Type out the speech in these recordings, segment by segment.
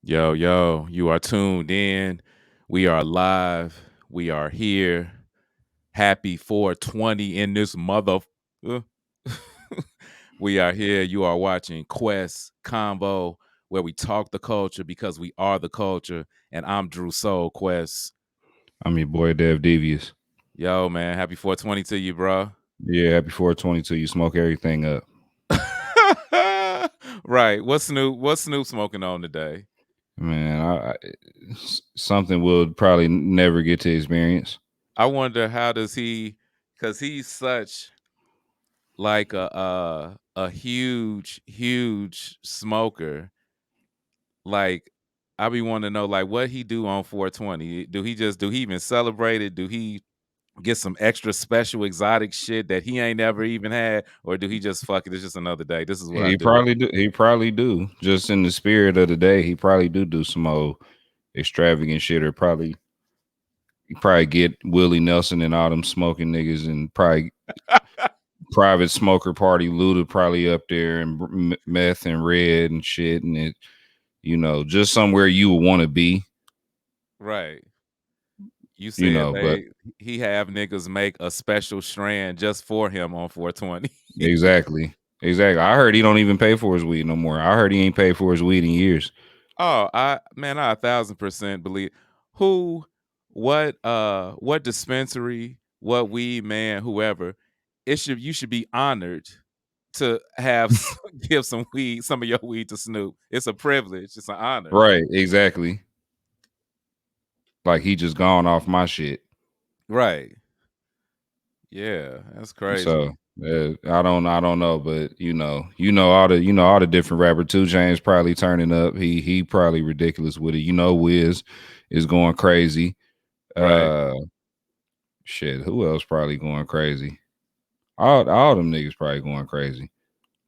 Yo, you are tuned in. We are live. We are here. Happy 420 in this mother. uh, we are here. You are watching Quest Convo, where we talk the culture because we are the culture. And I'm Drew SoulQuest. I'm your boy Dev Devious. Yo, man, happy 420 to you, bro. Yeah, happy 422. You smoke everything up. Right. What's Snoop smoking on today? Man, something we'll probably never get to experience. I wonder how does he, because he's such like a huge smoker. Like I be wanting to know like what he do on 420. Do he even celebrate it? Do he get some extra special exotic shit that he ain't never even had, or do he just fuck it? It's just another day. This is what I He do. probably do. He probably do. Just in the spirit of the day, he probably do some old extravagant shit, or probably get Willie Nelson and all them smoking niggas, and probably private smoker party looted probably up there, and meth and red and shit, and it, just somewhere you would want to be, Right. You said but he have niggas make a special strand just for him on 420. exactly. Exactly. I heard he don't even pay for his weed no more. I heard he ain't paid for his weed in years. Oh, I 1,000% believe. Who, what dispensary, what weed man, whoever, you should be honored to have give some of your weed to Snoop. It's a privilege. It's an honor. Right, exactly. Like he just gone off my shit. Right. Yeah, that's So crazy. I don't know, but all the different rapper. 2 Chainz probably turning up. He probably ridiculous with it. Whiz is going crazy. Right. Uh, shit. Who else probably going crazy? All them niggas probably going crazy.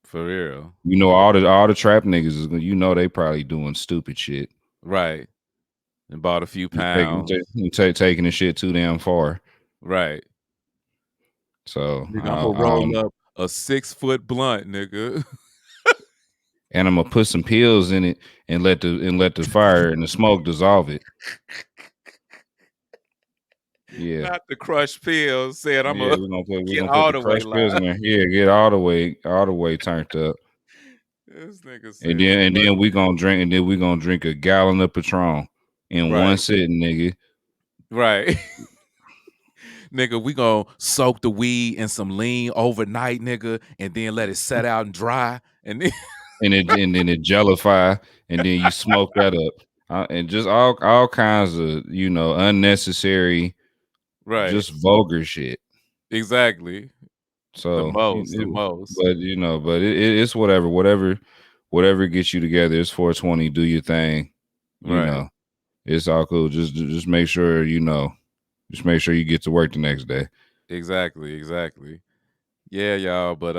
For real. All the trap niggas is. They probably doing stupid shit. Right. And bought a few Taking pounds. taking the shit too damn far. Right. So Nigga, I'm gonna roll up a 6-foot blunt, nigga. and I'm gonna put some pills in it and let the fire and the smoke dissolve it. Yeah, Not the crushed pills. Said I'm yeah, gonna we're get gonna put all the the way crushed pills live. in there. Yeah, get all the way turned up, This nigga and said then and crush. then we gonna drink a gallon of Patron in one Right, sitting, nigga. right. Nigga, we gonna soak the weed in some lean overnight, nigga, and then let it set out and dry. And then And then it jellify, and then you smoke that up, and just all kinds of unnecessary, right. just vulgar shit. Exactly. The So, most, the most. it's whatever gets you together. It's 420. Do your thing. You Right. know, it's all cool. Just make sure Just make sure you get to work the next day. Exactly. Yeah, y'all. But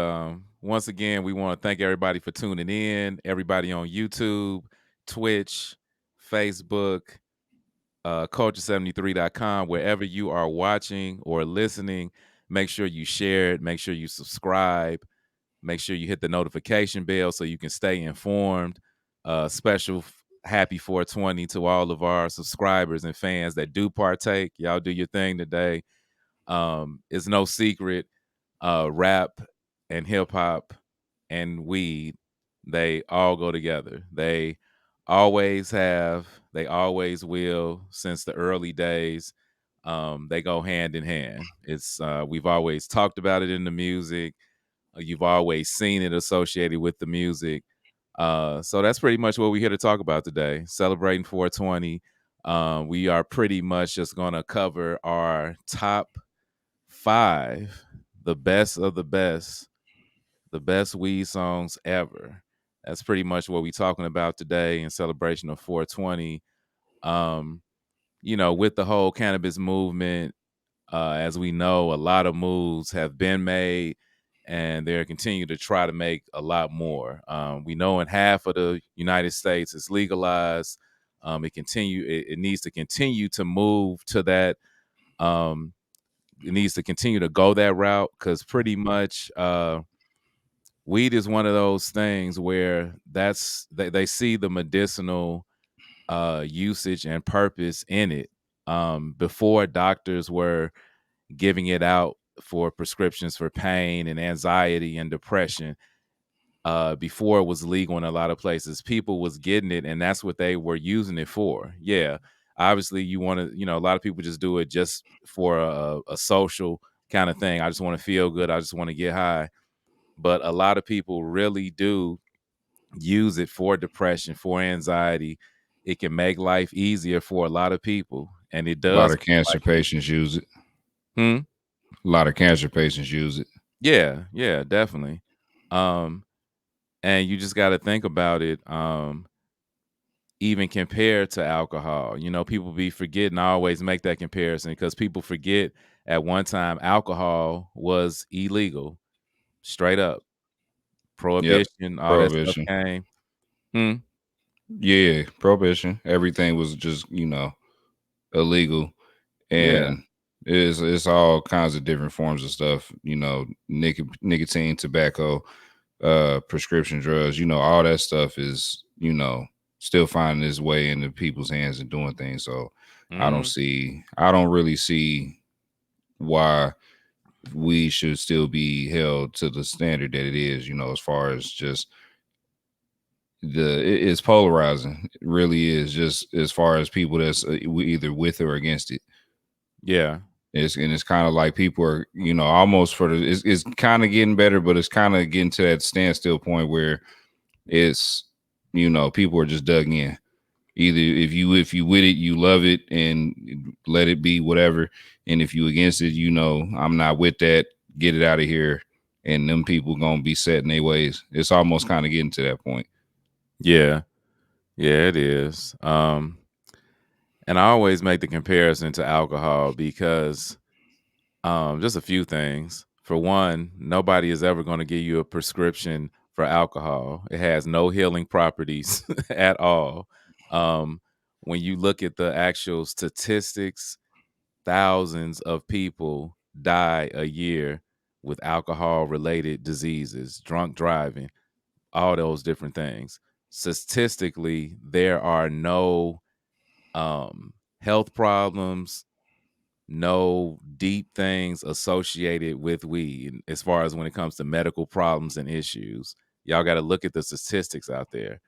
once again, we want to thank everybody for tuning in. Everybody on YouTube, Twitch, Facebook, culture73.com, wherever you are watching or listening, make sure you share it, make sure you subscribe, make sure you hit the notification bell so you can stay informed. Special happy 420 to all of our subscribers and fans that do partake. Y'all do your thing today. It's no secret, rap and hip hop and weed, they all go together. They always have, they always will since the early days. They go hand in hand. It's we've always talked about it in the music. You've always seen it associated with the music. So that's pretty much what we're here to talk about today. Celebrating 420. We are pretty much just gonna cover our top 5, the best of the best weed songs ever. That's pretty much what we're talking about today in celebration of 420. Um, with the whole cannabis movement, as we know, a lot of moves have been made, and they're continuing to try to make a lot more. We know in half of the United States it's legalized. It needs to continue to move to that. Um, it needs to continue to go that route because pretty much weed is one of those things where they see the medicinal usage and purpose in it. Before doctors were giving it out for prescriptions for pain and anxiety and depression, before it was legal in a lot of places, people was getting it, and that's what they were using it for. Yeah, obviously, you want to, a lot of people just do it just for a social kind of thing. I just want to feel good. I just want to get high. But a lot of people really do use it for depression, for anxiety. It can make life easier for a lot of people, and it A lot does. of cancer patients use it. Hmm? A lot of cancer patients use it. Yeah, yeah, definitely. Um, and you just got to think about it. Even compared to alcohol, people be forgetting. I always make that comparison because people forget at one time alcohol was illegal, straight up. Yep. Prohibition, all that stuff Prohibition. came. Hmm? Yeah, prohibition. Everything was just, illegal. Yeah. And it's all kinds of different forms of stuff, nicotine, tobacco, prescription drugs, all that stuff is, still finding its way into people's hands and doing things. So Hmm. I don't really see why we should still be held to the standard that it is, as far as just it's polarizing. It really is, just as far as people that's either with or against it. Yeah. It's kind of like people are, almost for the it's kind of getting better, but it's kind of getting to that standstill point where it's, people are just dug in. Either if you with it, you love it and let it be whatever, and if you against it, I'm not with that. Get it out of here, and them people gonna be set in their ways. It's almost kind of getting to that point. Yeah. Yeah, it is. And I always make the comparison to alcohol because just a few things. For one, nobody is ever going to give you a prescription for alcohol. It has no healing properties at all. Um, when you look at the actual statistics, thousands of people die a year with alcohol related diseases, drunk driving, all those different things. Statistically, there are no health problems, no deep things associated with weed as far as when it comes to medical problems and issues. Y'all got to look at the statistics out there.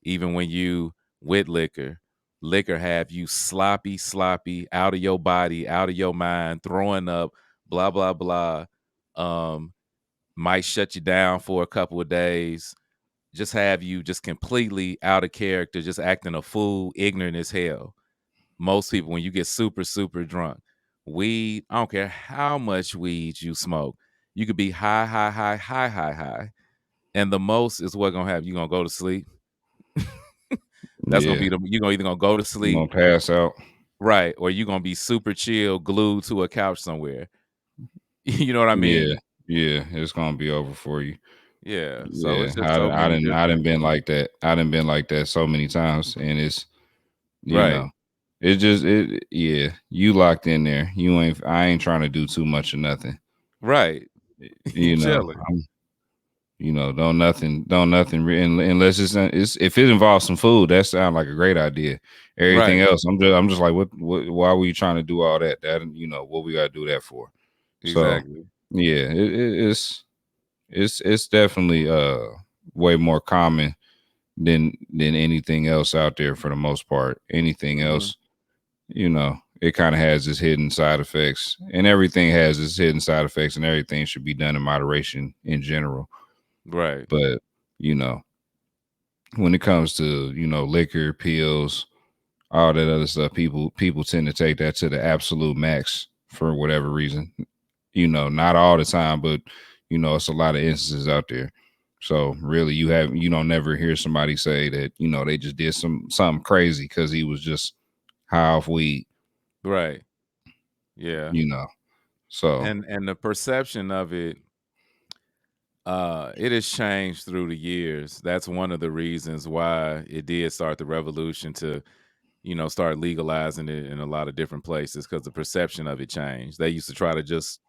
Even when you with liquor have you sloppy, out of your body, out of your mind, throwing up, blah blah blah. Um, might shut you down for a couple of days. Just have you just completely out of character, just acting a fool, ignorant as hell. Most people, when you get super, super drunk, weed, I don't care how much weed you smoke, you could be high. And the most is what gonna happen. You're gonna go to sleep. That's gonna Yeah, be you're gonna either gonna go to you sleep, gonna pass out. right, or you're gonna be super chill, glued to a couch somewhere. You know what I Yeah, mean? yeah, it's gonna be over for you. Yeah. So Yeah, it's just so I many didn't I different. didn't been like that. I didn't been like that so many times, and it's you Right. know, it just it yeah. You locked in there. You ain't. I ain't trying to do too much of nothing. Right. You You know, chilling. I'm. Don't nothing. Unless it's if it involves some food, that sounds like a great idea. Everything Right. else, I'm just like, what? Why were you trying to do all that? That what we got to do that for? So Exactly. yeah, it's definitely way more common than anything else out there for the most part. Anything Hmm. else, it kind of has its hidden side effects, and everything has its hidden side effects, and everything should be done in moderation in general. Right. But you know, when it comes to liquor, pills, all that other stuff, people tend to take that to the absolute max for whatever reason. Not all the time, but it's a lot of instances out there. So really, you don't never hear somebody say that they just did something crazy because he was just high off weed. Right. Yeah. You know, so And the perception of it has changed through the years. That's one of the reasons why it did start the revolution to, start legalizing it in a lot of different places because the perception of it changed. They used to try to just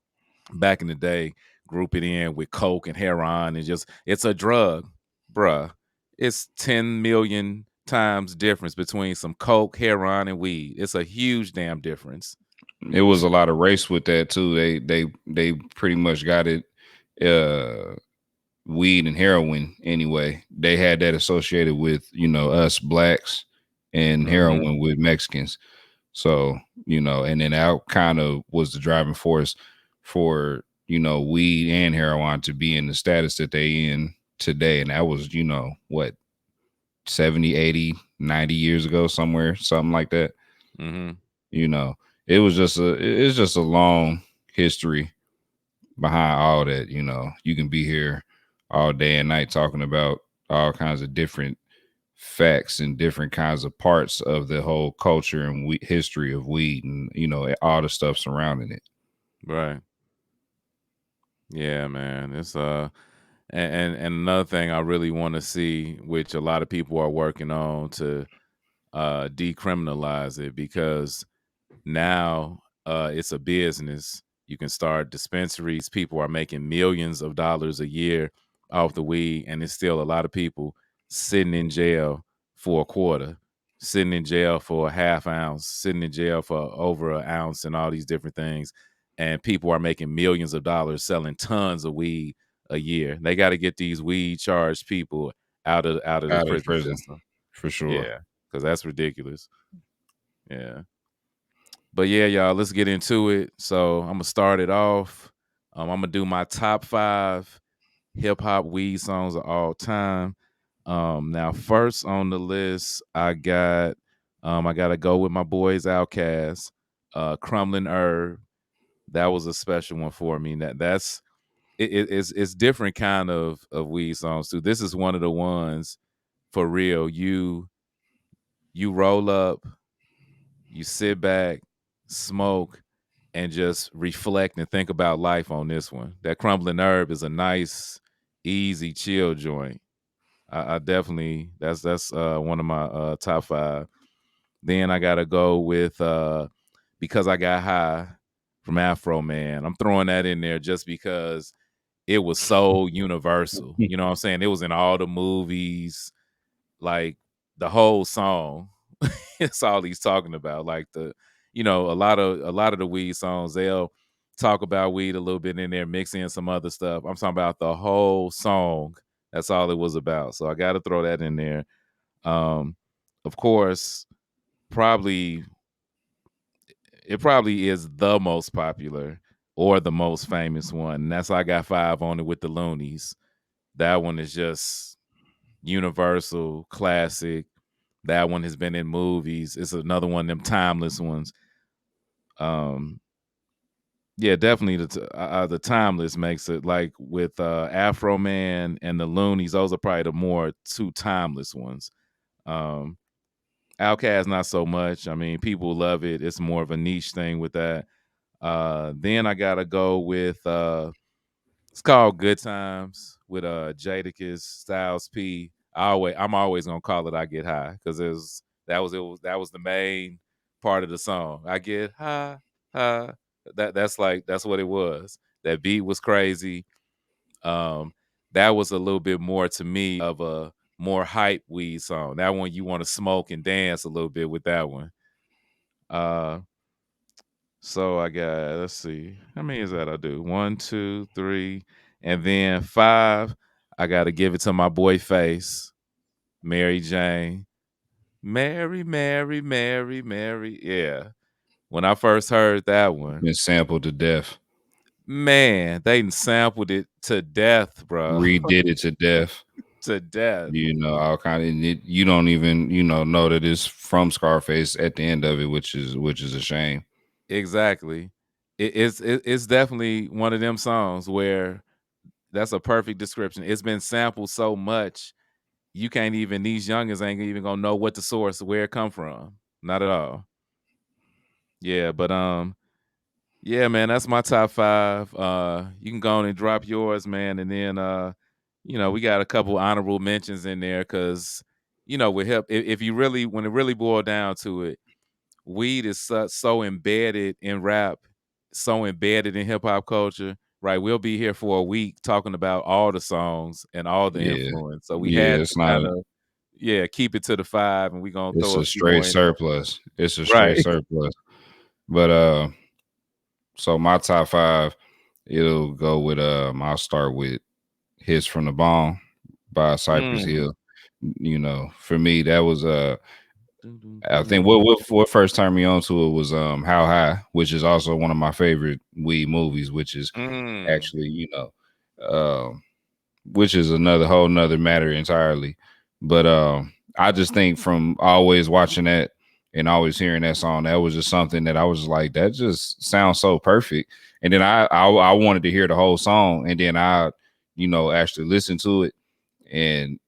back in the day group it in with coke and heroin and just it's a drug, bruh. It's 10 million times difference between some coke, heroin, and weed. It's a huge damn difference. It was a lot of race with that too. They pretty much got it. Uh, Weed and heroin anyway. They had that associated with us blacks and Mm-hmm. heroin with Mexicans. So and then that kind of was the driving force for weed and heroin to be in the status that they in today. And that was what 70, 80, 90 years ago, something like that. Mm-hmm. You know, it's just a long history behind all that. You can be here all day and night talking about all kinds of different facts and different kinds of parts of the whole culture and history of weed and all the stuff surrounding it. Right. Yeah, man. It's and another thing I really want to see, which a lot of people are working on to decriminalize it, because now it's a business. You can start dispensaries. People are making millions of dollars a year off the weed, and it's still a lot of people sitting in jail for a quarter, sitting in jail for a half ounce, sitting in jail for over an ounce, and all these different things. And people are making millions of dollars selling tons of weed a year. They got to get these weed charged people out of the Out of prison prison, system. for sure. Yeah, because that's ridiculous. Yeah. But yeah, y'all, let's get into it. So I'm gonna start it off. I'm gonna do my top 5 hip hop weed songs of all time. Now first on the list, I gotta go with my boys Outkast, Crumbling Herb. That was a special one for me. It's different kind of weed songs too. This is one of the ones for real. You roll up, you sit back, smoke, and just reflect and think about life on this one. That Crumbling Herb is a nice, easy, chill joint. I definitely that's one of my top 5. Then I gotta go with Because I Got High from Afro Man. I'm throwing that in there just because it was so universal. You know what I'm saying? It was in all the movies, like the whole song. It's all he's talking about. Like a lot of the weed songs, they'll talk about weed a little bit in there, mix in some other stuff. I'm talking about the whole song. That's all it was about. So I got to throw that in there. Um, of course, probably it probably is the most popular or the most famous one. And that's I Got Five on it with the Loonies. That one is just universal classic. That one has been in movies. It's another one of them timeless ones. Um, yeah, definitely the timeless makes it like with Afro Man and the Loonies. Those are probably the more two timeless ones. Um, Outkast not so much. I mean, people love it. It's more of a niche thing with that. Then I gotta go with it's called Good Times with Jadakiss, Styles P. I'm always gonna call it I Get High because that was the main part of the song. I get high, high. That's what it was. That beat was crazy. Um, that was a little bit more to me of a more hype weed song. That one you want to smoke and dance a little bit with that one. Uh, so I got, let's see, how many is that I do? One, two, three, and then 5. I got to give it to my boy Face, Mary Jane. Mary, Mary, Mary, Mary. Yeah. When I first heard that one, Been sampled to death, man, they done sampled it to death, bro. redid it to death. To death. All kind of. You don't even know that it's from Scarface at the end of it, which is a shame. Exactly. It's definitely one of them songs where that's a perfect description. It's been sampled so much you can't even these youngins ain't even gonna know what the source where it come from. Not at all. Yeah, but yeah, man, that's my top 5. You can go on and drop yours, man, and then we got a couple honorable mentions in there because with hip, if you really when it really boiled down to it, weed is so embedded in rap, so embedded in hip hop culture. right, we'll be here for a week talking about all the songs and all the Yeah. influence. So we Yeah, had it's to not kind of, yeah, keep it to the 5, and we're gonna it's throw a a few straight more in there. surplus. It's a straight Right. surplus. But so my top 5, it'll go with I'll start with Hits from the Bong by Cypress Mm. Hill. You know, for me that was Dun, dun, I think dun. what first turned me on to it was How High, which is also one of my favorite weed movies, which is Mm. actually, which is another whole nother matter entirely. But I just think from always watching that and always hearing that song, that was just something that I was like, that just sounds so perfect. And then I wanted to hear the whole song, and then I, actually listen to it. And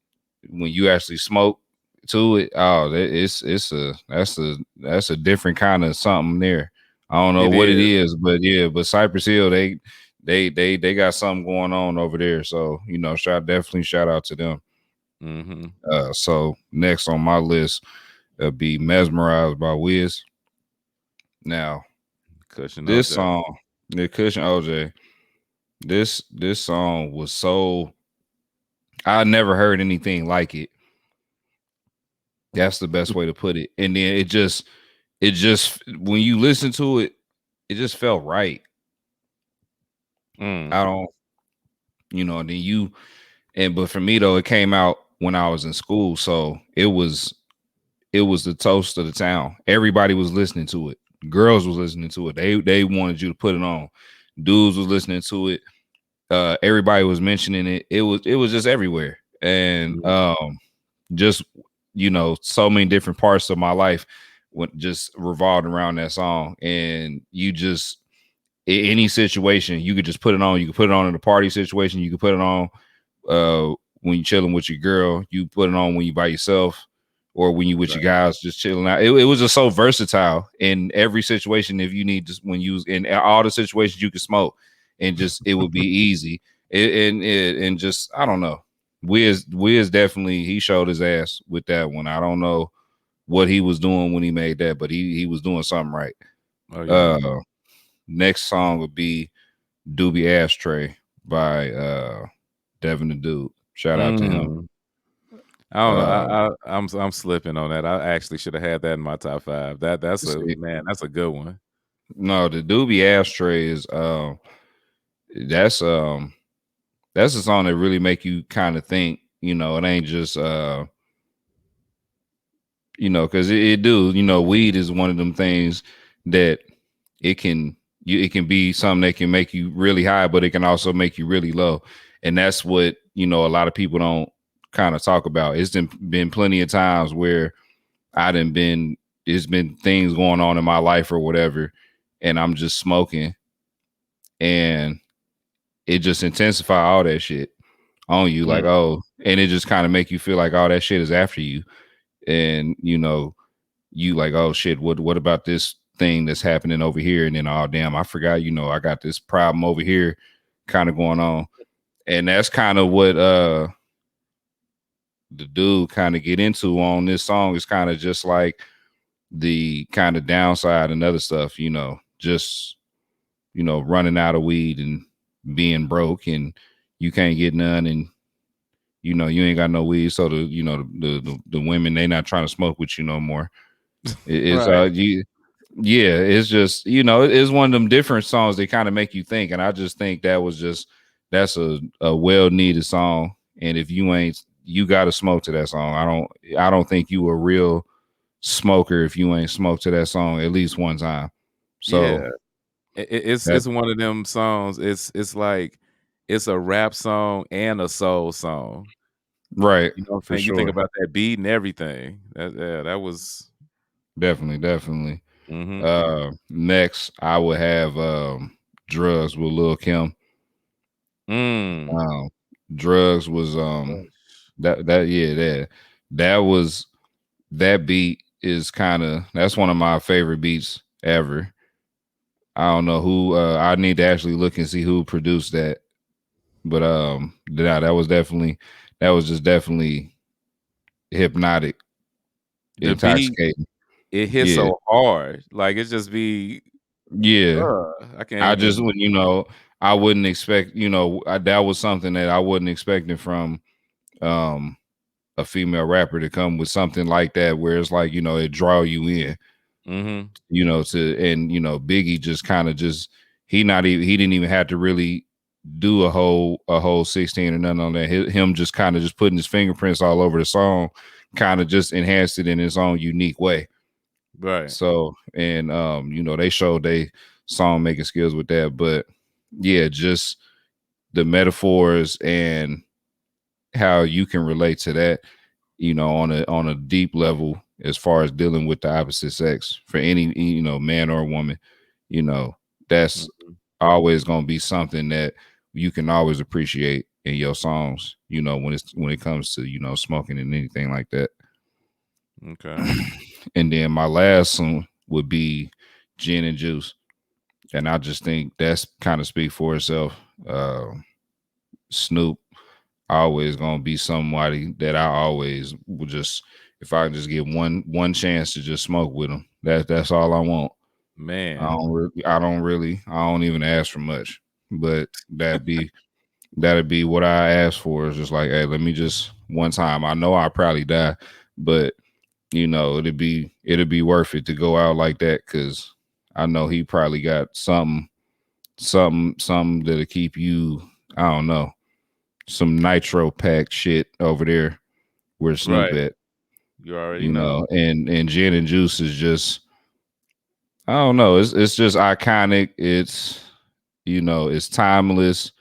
when you actually smoke to it, oh, that's a different kind of something there. I don't know It what it is. is, but yeah, but Cypress Hill, they got something going on over there. So definitely shout out to them. Mhm. So next on my list be Mesmerized by Whiz. Now Cushion this OJ. song, the Cushion OJ, this song was so I never heard anything like it. That's the best way to put it. And then it just when you listen to it, it just felt right. Mm. I don't, and then but for me though, it came out when I was in school, so it was the toast of the town. Everybody was listening to it. Girls was listening to it. They wanted you to put it on. Dudes was listening to it. Everybody was mentioning it. It was just everywhere. And Mhm. just so many different parts of my life went just revolved around that song. And you just any situation you could just put it on. You could put it on in a party situation. You could put it on when you're chilling with your girl. You put it on when you by yourself, or when you with your Right. guys just chilling out. It was just so versatile in every situation. If you need, just when you in all the situations you could smoke, and just it would be easy. And just I don't know. Wiz definitely, he showed his ass with that one. I don't know what he was doing when he made that, but he was doing something right. Oh, yeah. Uh, Next song would be Doobie Ashtray by Devin the Dude. Shout out to him. Mm. I don't know. Uh, I'm slipping on that. I actually should have had that in my top 5. That's a see, man, that's a good one. no, the Doobie Ashtray is that's that's a song that really make you kind of think. It ain't just because it do. Weed is one of them things that it can be something that can make you really high, but it can also make you really low. And that's what a lot of people don't kind of talk about. It's been plenty of times where I done been there's been things going on in my life or whatever, and I'm just smoking, and it just intensify all that shit on you, like, Mm. oh, and it just kind of make you feel like all that shit is after you. And you like, oh shit, what about this thing that's happening over here? And then, oh damn, I forgot, I got this problem over here kind of going on. And that's kind of what the dude kind of get into on this song, is kind of just like the kind of downside and other stuff, just running out of weed and being broke, and you can't get none, and you ain't got no weed, so the women, they not trying to smoke with you no more. It's Right. yeah, it's just it's one of them different songs that kind of make you think. And I just think that's a well needed song. And if you ain't, you got to smoke to that song. I don't think you a real smoker if you ain't smoked to that song at least one time. So Yeah. It's that, it's one of them songs. It's like it's a rap song and a soul song. right, You know what for I'm saying? You think sure. about that beat and everything. That was Definitely. mhm. Next I would have Drugs with Lil Kim. Mm. um Drugs was that yeah, that was that beat is kind of, that's one of my favorite beats ever. I don't know who, I need to actually look and see who produced that. But that was just definitely hypnotic, The beat, intoxicating. it hits Yeah. so hard. Like, it just be Yeah. I can't I just even when I wouldn't expect, that was something that I wasn't expecting from um a female rapper to come with something like that, where it's like, it draw you in, Mm-hmm. and Biggie just kind of just he didn't even have to really do a whole 16 or nothing on that. Him just kind of just putting his fingerprints all over the song kind of just enhanced it in his own unique way. Right. So, and they showed they song making skills with that. But yeah, just the metaphors and how you can relate to that, on a deep level, as far as dealing with the opposite sex for any, man or woman, you know, that's Mhm. always gonna be something that you can always appreciate in your songs, when it comes to, smoking and anything like that. Okay. And then my last one would be Gin and Juice. And I just think that's kind of speak for itself. Snoop always gonna be somebody that I always would just, if I can just get one chance to just smoke with him. That's all I want. Man. I don't even ask for much. But that'd be what I ask for, is just like, hey, let me just one time. I know I'll probably die, but it'd be worth it to go out like that, because I know he probably got something that'll keep you, I don't know, some nitro packed shit over there where Snoop Right. at, You already know. and Gin and Juice is just, I don't know, it's just iconic. It's timeless,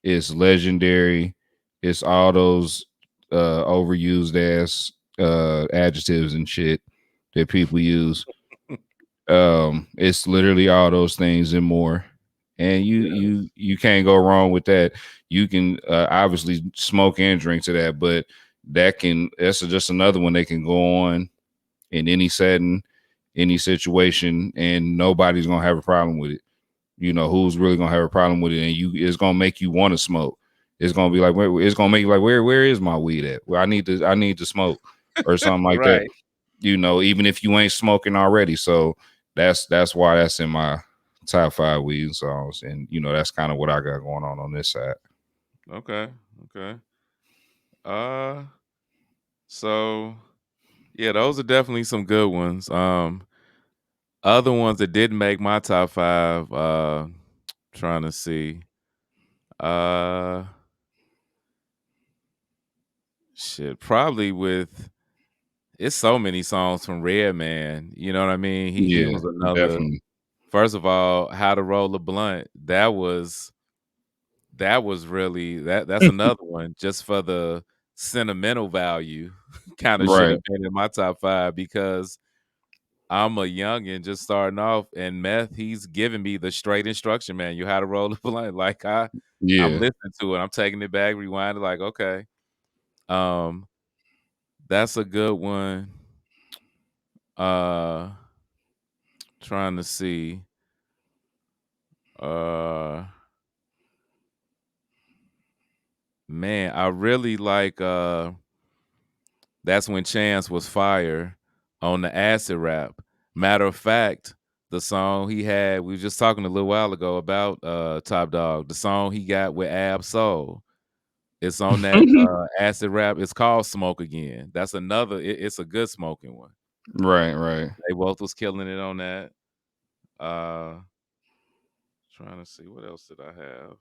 it's legendary, it's all those overused ass adjectives and shit that people use. It's literally all those things and more. And you you Yes. you can't go wrong with that. You can obviously smoke and drink to that, but that's just another one that can go on in any setting, any situation, and nobody's gonna have a problem with it. Who's really gonna have a problem with it, and it's gonna make you want to smoke. It's gonna be like, it's gonna make you like, where is my weed at? Well, I need to smoke, or something like that. Right. Even if you ain't smoking already. So that's why that's in my top 5 weed songs, and that's kind of what I got going on this side. Okay. Okay. Uh so yeah, those are definitely some good ones. Other ones that didn't make my top 5, trying to see. Uh Shit, probably with it's so many songs from Redman, you know what I mean? He Yeah, was another. definitely. First of all, How to Roll a Blunt, that was really that's another one just for the sentimental value. Kinda should Right. have been in my top 5 because I'm a youngin' just starting off, and Meth, he's giving me the straight instruction manual, how to roll a blunt. Like, I'm Yeah. listening to it, I'm taking it back, rewinding, like, okay. Um, that's a good one. Uh, Trying to see. Uh, man, I really like, That's When Chance Was Fire on the acid rap. Matter of fact, the song he had, we were just talking a little while ago about Top Dog, the song he got with Ab Soul. It's on that acid rap. It's called Smoke Again. That's another, it's a good smoking one. Right, right. They both was killing it on that. Uh Trying to see what else did I have.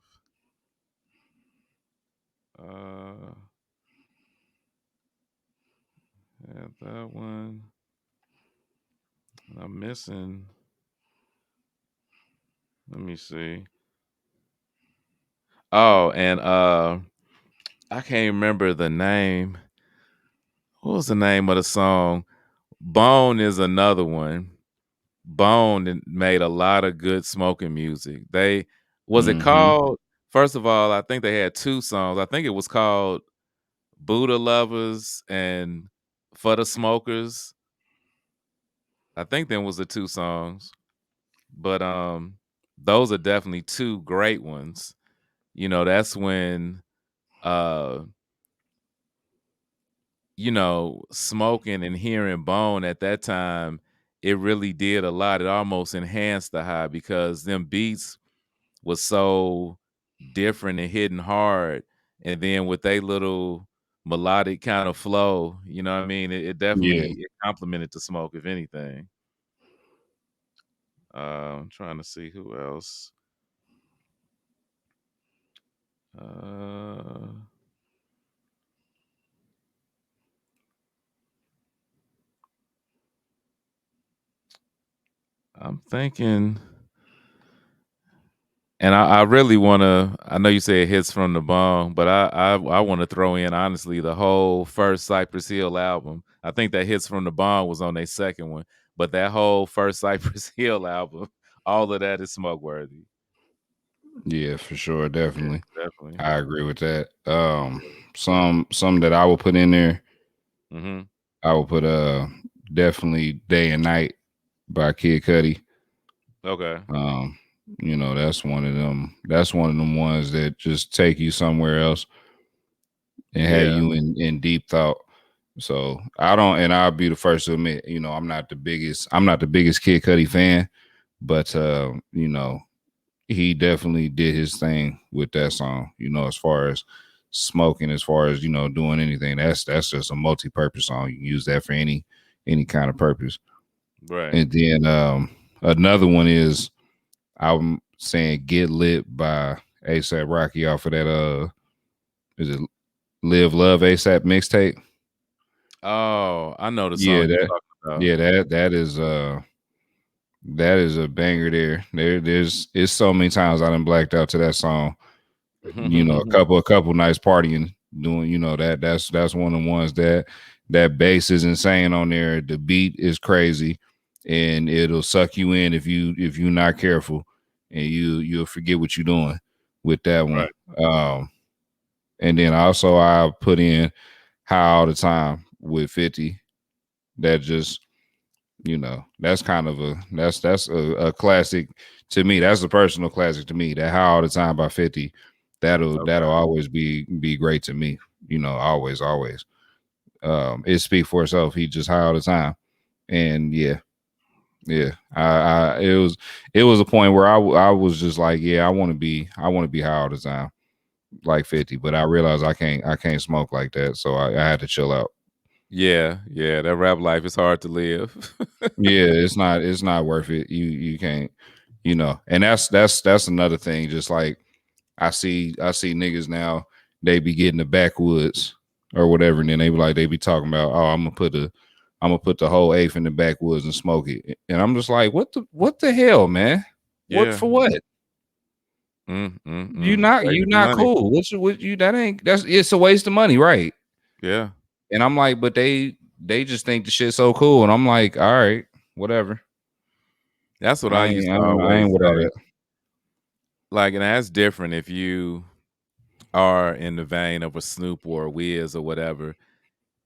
Uh Had that one. I'm missing. Let me see. Oh, and I can't remember the name. What was the name of the song? Bone is another one. Bone made a lot of good smoking music. They was it Hmm. called first of all, I think they had 2 songs. I think it was called Buddha Lovers and For the Smokers. I think them was the 2 songs. But those are definitely 2 great ones. That's when uh smoking and hearing Bone at that time, it really did a lot. It almost enhanced the high because them beats was so different and hitting hard, and then with they little melodic kind of flow, you know what I mean? It Yeah. definitely it complemented the smoke, if anything. I'm trying to see who else. Uh, I'm thinking, and I really want to. I know you say it hits from the bone, but I want to throw in honestly the whole first Cypress Hill album. I think that hits from the bone was on their second one, but that whole first Cypress Hill album, all of that is smoke worthy. Yeah, for sure, Yeah, definitely. definitely. I agree with that. Some that I will put in there, Hmm. I will put definitely Day and Night by Kid Cudi. Okay. Um, that's one of them. That's one of them ones that just take you somewhere else and have Yeah. you in deep thought. So I don't, and I'll be the first to admit, I'm not the biggest Kid Cudi fan, but he definitely did his thing with that song. As far as smoking, as far as doing anything, that's just a multi-purpose song. You can use that for any kind of purpose. Right. And then another one is I'm saying "Get Lit" by ASAP Rocky off of that is it Live Love ASAP mixtape? Oh, I know the Yeah, song you're talking about. that is a banger there. There's it's so many times I done blacked out to that song. A couple nights partying doing, that's one of the ones that bass is insane on there. The beat is crazy and it'll suck you in if you're not careful, and you'll forget what you're doing with that one. Right. And then also I put in High All the Time with 50. That just, that's kind of a classic to me. That's a personal classic to me. That High All the Time by 50. That'll Okay. always be great to me. Always. It speaks for itself. He just high all the time. And yeah. It was a point where I was just like, yeah, I want to be high all the time, like 50. But I realized I can't smoke like that, so I had to chill out. Yeah, yeah, that rap life is hard to live. Yeah, it's not worth it. You can't, and that's another thing. Just like I see niggas now, they be getting the backwoods or whatever, and then they be talking about, oh, I'm gonna put the whole eighth in the backwoods and smoke it. And I'm just like, what the hell, man? What Yeah. for what? You Wasting not money. cool. What you that ain't that's it's a waste of money, right? Yeah. And I'm like, but they just think the shit's so cool. And I'm like, all right, whatever. That's what I I used ain't to I ain't, I always ain't with all say. that. Like, and that's different if you are in the vein of a Snoop or a Whiz or whatever.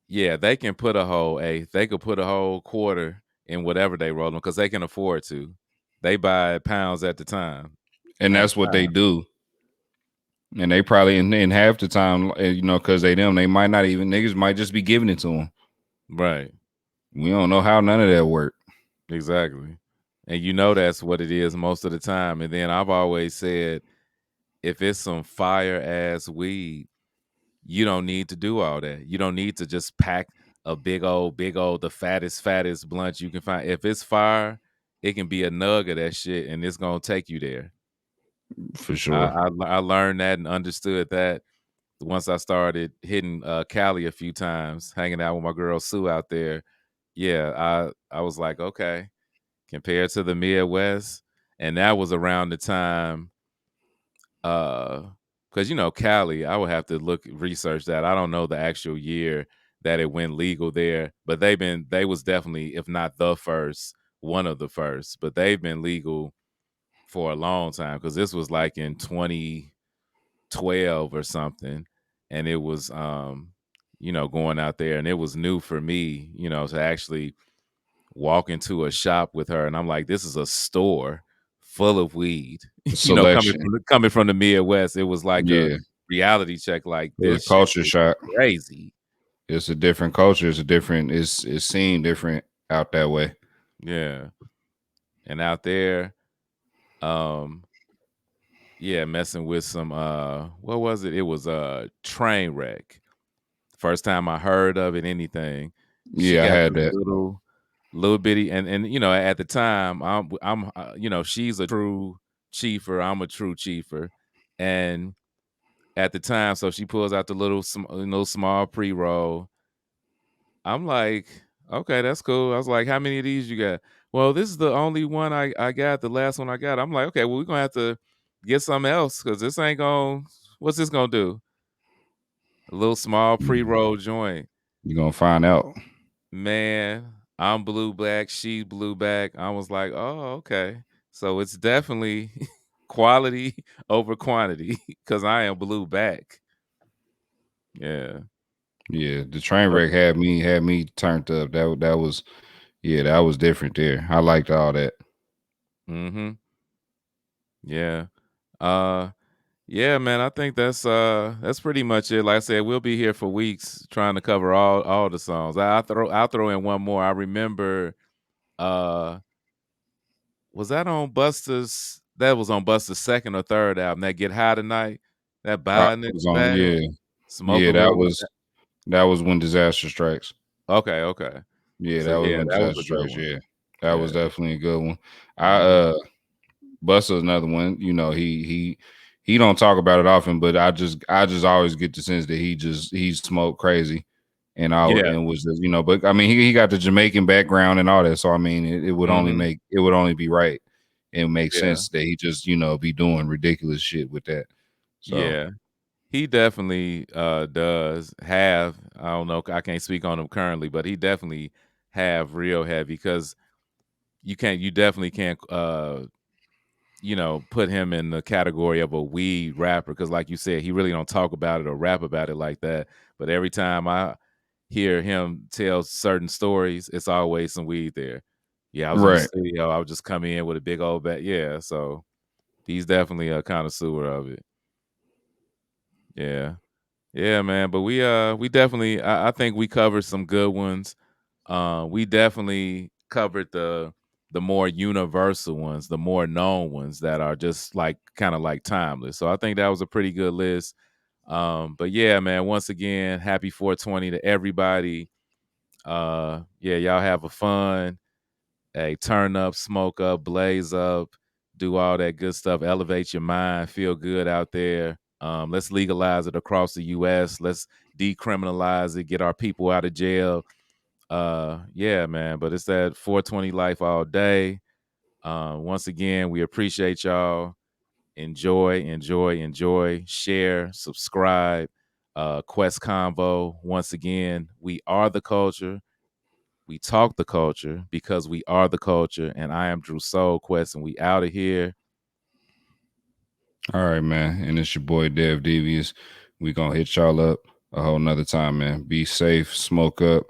Yeah, they can put a whole eighth. They could put a whole quarter in whatever they roll them because they can afford to. They buy pounds at the time. And At that's a what they time. do. And they probably in half the time, because they might not even niggas might just be giving it to them. Right. We don't know how none of that work. Exactly. And you know that's what it is most of the time. And then I've always said if it's some fire ass weed, you don't need to do all that. You don't need to just pack a big old, the fattest blunt you can find. If it's fire, it can be a nug of that shit, and it's gonna take you there. For I sure. I, I learned that and understood that once I started hitting Cali a few times, hanging out with my girl Sue out there. Yeah, I was like, okay, compared to the Midwest, and that was around the time uh because Cali, I would have to research that. I don't know the actual year that it went legal there, but they was definitely, if not the first, one of the first, but they've been legal for a long time because this was like in 2012 or something, and it was going out there, and it was new for me, to actually walk into a shop with her, and I'm like, this is a store full of weed. Coming Selection. from the Midwest, it was like a Yeah. reality check. Like It's a this shit culture is shock. crazy. It's a different culture. It's seen different out that way. Yeah, and out there, um, yeah, messing with some what was it? It was train wreck. First time I heard of it, anything. She Yeah, I got had the that. little bitty, and you know, at the time I'm you know, she's a true chiefer, I'm a true chiefer. And at the time, so she pulls out the little small pre-roll. I'm like, okay, that's cool. I was like, how many of these you got? Well, this is the only one I got, the last one I got. I'm like, okay, well, we're gonna have to get something else because this ain't gonna what's this gonna do? A little small pre-roll joint. You're gonna find out. Man, I'm blue black, she's blue black. I was like, oh, okay. So it's definitely quality over quantity because I am blue back. Yeah. Yeah, the train But wreck had me turned up. That was yeah, that was different there. I liked all that. mm-hmm. Yeah. Uh yeah, man, I think that's pretty much it. Like I said, we'll be here for weeks trying to cover all the songs. I'll throw in one more. I remember uh was that on Busta's that was on Busta's second or third album, that Get High Tonight, that Buy a It was Nigga on Bag, yeah. Smoke Yeah, a that Little. was that was when disaster strikes. Okay, okay. Yeah, So that was yeah, when that was disaster a good strikes. one. Yeah, that Yeah. was definitely a good one. I Mhm. Busta's another one. You know, he don't talk about it often, but I just always get the sense that he smoked crazy, Yeah. and was just, you know. But I mean, he got the Jamaican background and all that, so I mean, it would only Mhm. make it would only be right. It would make Yeah. sense that he just be doing ridiculous shit with that. So Yeah. He definitely does have, I don't know, I can't speak on him currently, but he definitely have real heavy because you definitely can't you know, put him in the category of a weed rapper because, like you said, he really don't talk about it or rap about it like that. But every time I hear him tell certain stories, it's always some weed there. Yeah, I was in the right. studio. I would just come in with a big old bag. Yeah, so he's definitely a connoisseur of it. Yeah, yeah, man. But we definitely, I think we covered some good ones. We definitely covered the more universal ones, the more known ones that are just like kind of like timeless. So I think that was a pretty good list. But yeah, man, once again, happy 420 to everybody. Yeah, y'all have a fun. Hey, turn up, smoke up, blaze up, do all that good stuff, elevate your mind, feel good out there. Let's legalize it across the US. Let's decriminalize it, get our people out of jail. Yeah, man, but it's that 420 life all day. Once again, we appreciate y'all. Enjoy, enjoy, enjoy, share, subscribe. Quest Convo. Once again, we are the culture. We talk the culture because we are the culture. And I am Drew SoulQuest, and we out of here. All right, man. And it's your boy Dev Devious. We gonna hit y'all up a whole nother time, man. Be safe, smoke up,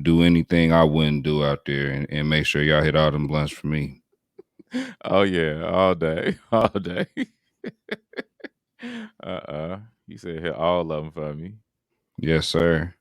do anything I wouldn't do out there, and make sure y'all hit all them blunts for me. Oh yeah, all day, all day. He said hit all of them for me. Yes, sir.